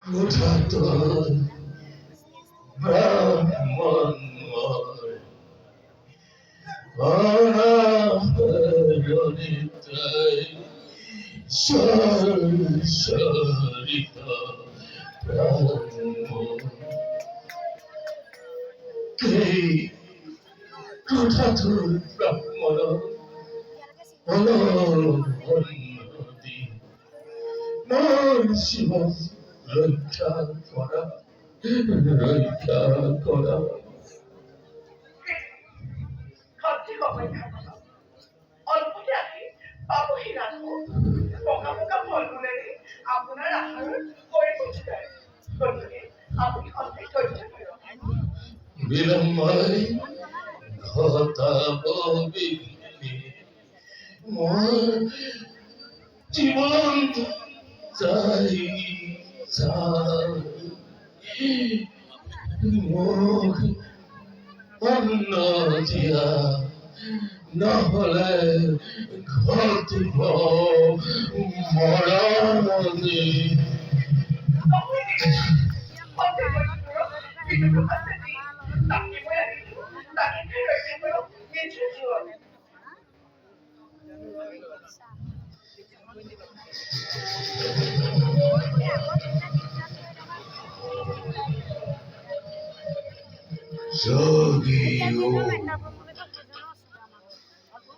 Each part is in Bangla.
পুরাতন ব্রাহ্মণময় অনাহরণিতায় সরিত ব্রাহ্মণ এই পুরাতন ব্রাহ্মণ অনহরণী মোর জীবন রক্ষা করা রক্ষা করা খাদ্যে কমাই খাবো না অল্পতে আগে পাবহি রাখবো পোকা পোকা ফলগুলোরে আপনার আহার করে পৌঁছে গতিকে আপনি অল্পে ধৈর্য ধরুন বিলম্বই ঘটাববিঘ্নে মোর জীবন চাই চাই মুখ অন্ন দিয়া নহলে ঘটিব মরণে অল্পে ধৈর্য ধরুন কিন্তু হাতে দিই তাকে বলে দিই তাকে ফেরত দেবো কিছু জীবন যোগীও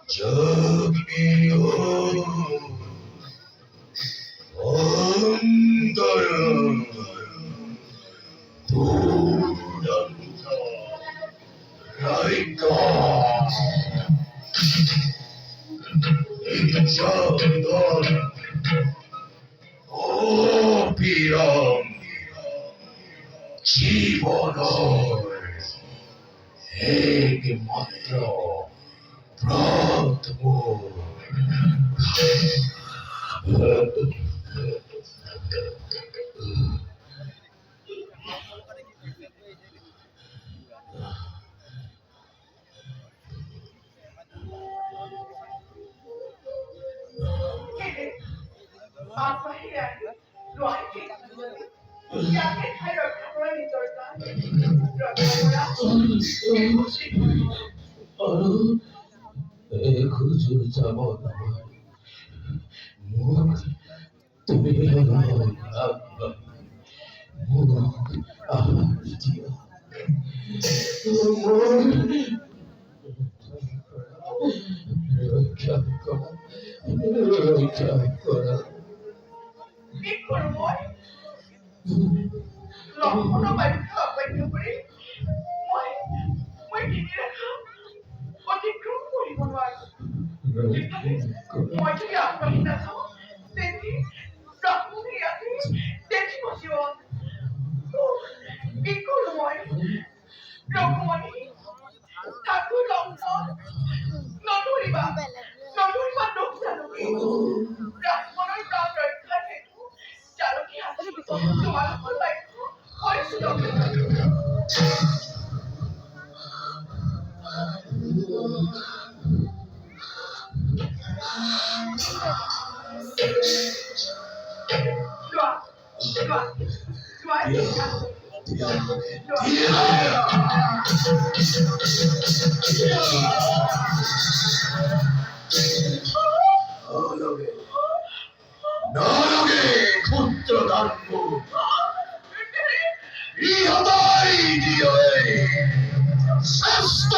যোগীও অন্তর দুরন্ত রাইক চন্দন ও পিরম জীবন একমাত্র প্রথম আপনাকে রাখি রয়েছে যাকে খাই রক্ষা করে নিতরতা রক্ষা খুঁজুর যাব মুখ তুমি মুখ আহার দিয়া রক্ষা করা রক্ষা করা কি করবো লক্ষণ বাড়িতে অপেক্ষা করে মই মই কিনে রাখা অতিক্রম করিব নোৱাৰো মই যদি আগবাঢ়ি নাযাওঁ তেন্তে ব্ৰহ্মণে ইয়াতে দেখি বসিব কি কৰোঁ মই ব্ৰহ্মণি ঠাকুৰ লক্ষণ নধৰিবা নধৰিবা দুখ জানকী ব্ৰাহ্মণৰ প্ৰাণ ৰক্ষাৰ হেতু জানকী আজি তোমালোকৰ বাক্য হৈছো নরকে ক্ষুদ্র ধর্ম ইহতাই দিয়ে শ্রেষ্ঠ